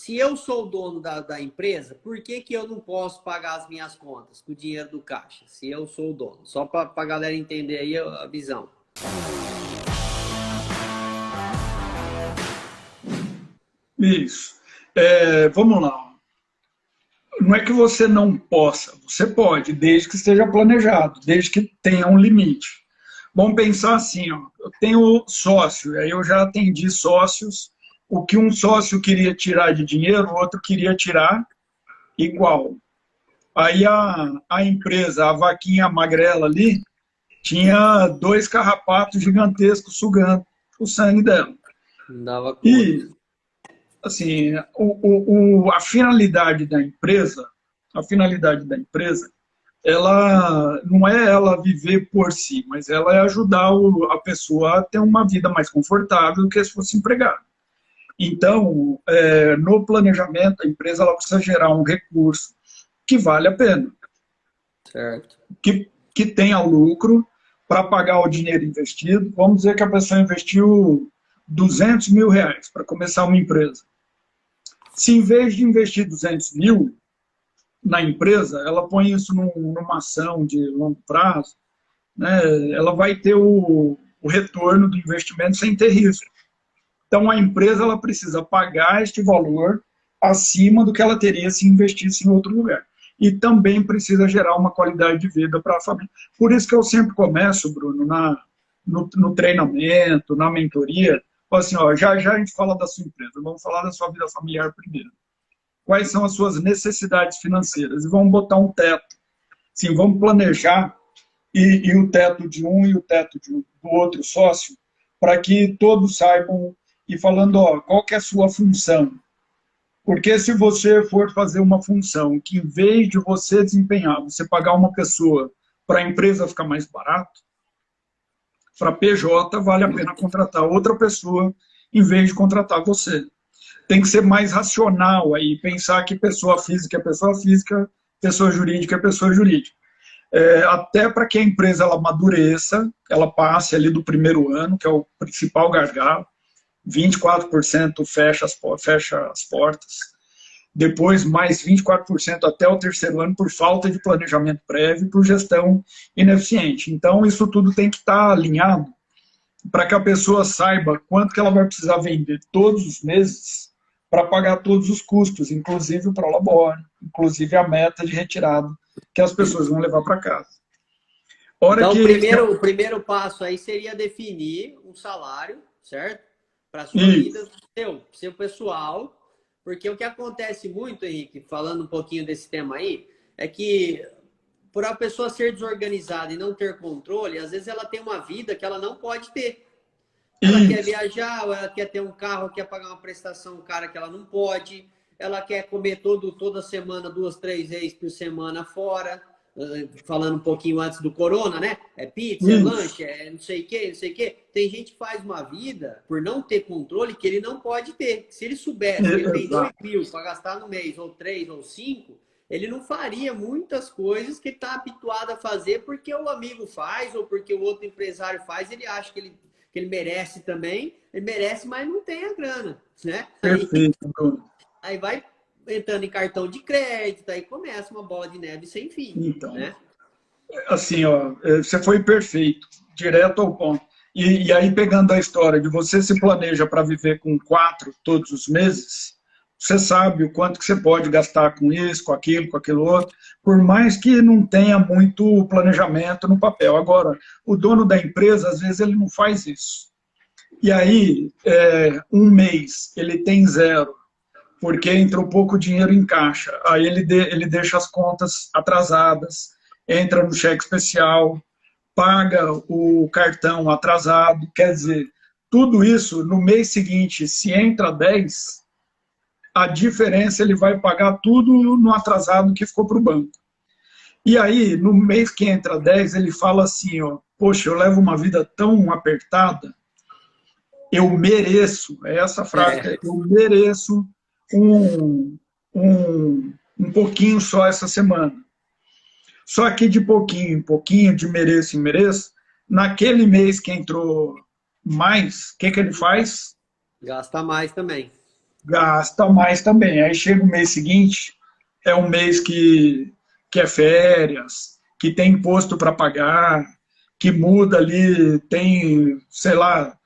se eu sou o dono da empresa, por que que eu não posso pagar as minhas contas com o dinheiro do caixa? Se eu sou o dono. Só para a galera entender aí a visão. Isso. Vamos lá. Não é que você não possa, você pode, desde que esteja planejado, desde que tenha um limite. Vamos pensar assim, ó, eu tenho sócio, aí eu já atendi sócios, o que um sócio queria tirar de dinheiro, o outro queria tirar igual. Aí a empresa, a vaquinha magrela ali, tinha 2 carrapatos gigantescos sugando o sangue dela. Não dava conta. E assim, a finalidade da empresa, ela não é ela viver por si, mas ela é ajudar a pessoa a ter uma vida mais confortável do que se fosse empregado. Então, no planejamento, a empresa ela precisa gerar um recurso que vale a pena, Certo. que tenha lucro para pagar o dinheiro investido. Vamos dizer que a pessoa investiu R$ 200.000 para começar uma empresa. Se em vez de investir 200 mil na empresa, ela põe isso numa ação de longo prazo, né, ela vai ter o retorno do investimento sem ter risco. Então, a empresa ela precisa pagar este valor acima do que ela teria se investisse em outro lugar. E também precisa gerar uma qualidade de vida para a família. Por isso que eu sempre começo, Bruno, no treinamento, na mentoria, assim, ó, já já a gente fala da sua empresa, vamos falar da sua vida familiar primeiro. Quais são as suas necessidades financeiras? E vamos botar um teto. Sim, vamos planejar e o teto de um e o teto do outro sócio, para que todos saibam, e falando, ó, qual que é a sua função? Porque se você for fazer uma função que, em vez de você desempenhar, você pagar uma pessoa para a empresa ficar mais barato, para PJ vale a pena contratar outra pessoa em vez de contratar você. Tem que ser mais racional aí, pensar que pessoa física é pessoa física, pessoa jurídica é pessoa jurídica. Até para que a empresa ela amadureça, ela passe ali do primeiro ano, que é o principal gargalo, 24% fecha as portas, depois mais 24% até o terceiro ano por falta de planejamento prévio, por gestão ineficiente. Então, isso tudo tem que estar alinhado para que a pessoa saiba quanto que ela vai precisar vender todos os meses para pagar todos os custos, inclusive o prolabore, inclusive a meta de retirada que as pessoas vão levar para casa. Então, o primeiro passo aí seria definir um salário, certo? Para a sua vida, seu pessoal. Porque o que acontece muito, Henrique, falando um pouquinho desse tema aí, é que por a pessoa ser desorganizada e não ter controle, às vezes ela tem uma vida que ela não pode ter. Ela quer viajar, ou ela quer ter um carro, quer pagar uma prestação cara que ela não pode. Ela quer comer toda semana, 2, 3 vezes por semana fora. Falando um pouquinho antes do corona, né? É pizza, é lanche, é não sei o quê, não sei o quê. Tem gente que faz uma vida por não ter controle que ele não pode ter. Se ele soubesse que ele tem 2 mil para gastar no mês, ou 3, ou 5, ele não faria muitas coisas que ele está habituado a fazer porque o amigo faz, ou porque o outro empresário faz, ele acha que ele merece também. Ele merece, mas não tem a grana, né? Perfeito. Aí vai entrando em cartão de crédito, aí começa uma bola de neve sem fim. Então, né? Assim, ó, você foi perfeito, direto ao ponto. E aí, pegando a história de você se planeja para viver com 4 todos os meses, você sabe o quanto que você pode gastar com isso, com aquilo outro, por mais que não tenha muito planejamento no papel. Agora, o dono da empresa, às vezes, ele não faz isso. E aí, um mês, ele tem 0, porque entrou pouco dinheiro em caixa. Aí ele deixa as contas atrasadas, entra no cheque especial, paga o cartão atrasado. Quer dizer, tudo isso, no mês seguinte, se entra 10, a diferença ele vai pagar tudo no atrasado que ficou para o banco. E aí, no mês que entra 10, ele fala assim, ó, poxa, eu levo uma vida tão apertada, eu mereço, é essa frase, eu mereço um pouquinho só essa semana. Só que de pouquinho em pouquinho, de mereço em mereço, naquele mês que entrou mais, o que ele faz? Gasta mais também. Gasta mais também. Aí chega o mês seguinte, é um mês que é férias, que tem imposto para pagar, que muda ali, tem, sei lá,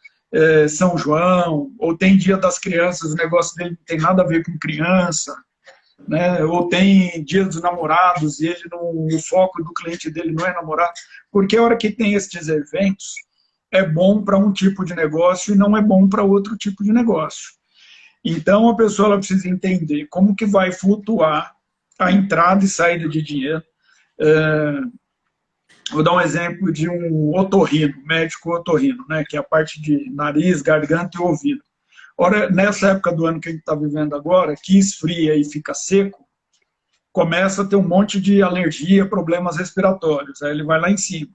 São João, ou tem Dia das Crianças, o negócio dele não tem nada a ver com criança, né? Ou tem Dia dos Namorados, e ele o foco do cliente dele não é namorado, porque a hora que tem esses eventos, é bom para um tipo de negócio e não é bom para outro tipo de negócio. Então, a pessoa ela precisa entender como que vai flutuar a entrada e saída de dinheiro. Vou dar um exemplo de um otorrino, médico otorrino, né, que é a parte de nariz, garganta e ouvido. Ora, nessa época do ano que a gente está vivendo agora, que esfria e fica seco, começa a ter um monte de alergia, problemas respiratórios, aí ele vai lá em cima.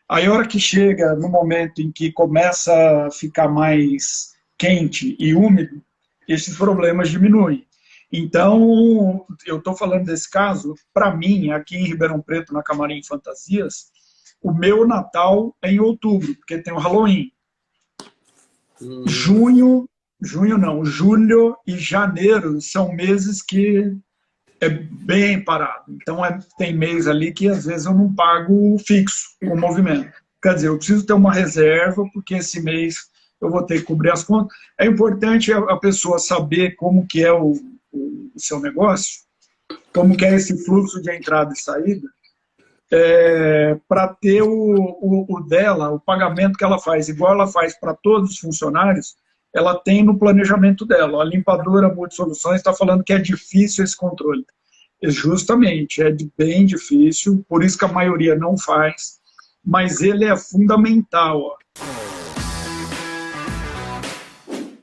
Aí a hora que chega no momento em que começa a ficar mais quente e úmido, esses problemas diminuem. Então, eu estou falando desse caso, para mim, aqui em Ribeirão Preto, na Camarim Fantasias, o meu Natal é em outubro, porque tem o Halloween. Julho não, julho e janeiro são meses que é bem parado. Então, tem mês ali que às vezes eu não pago fixo o movimento. Quer dizer, eu preciso ter uma reserva, porque esse mês eu vou ter que cobrir as contas. É importante a pessoa saber como que é o seu negócio, como que é esse fluxo de entrada e saída, para ter o dela, o pagamento que ela faz, igual ela faz para todos os funcionários, ela tem no planejamento dela. A limpadora Multisoluções está falando que é difícil esse controle. Justamente, é bem difícil, por isso que a maioria não faz, mas ele é fundamental. Ó.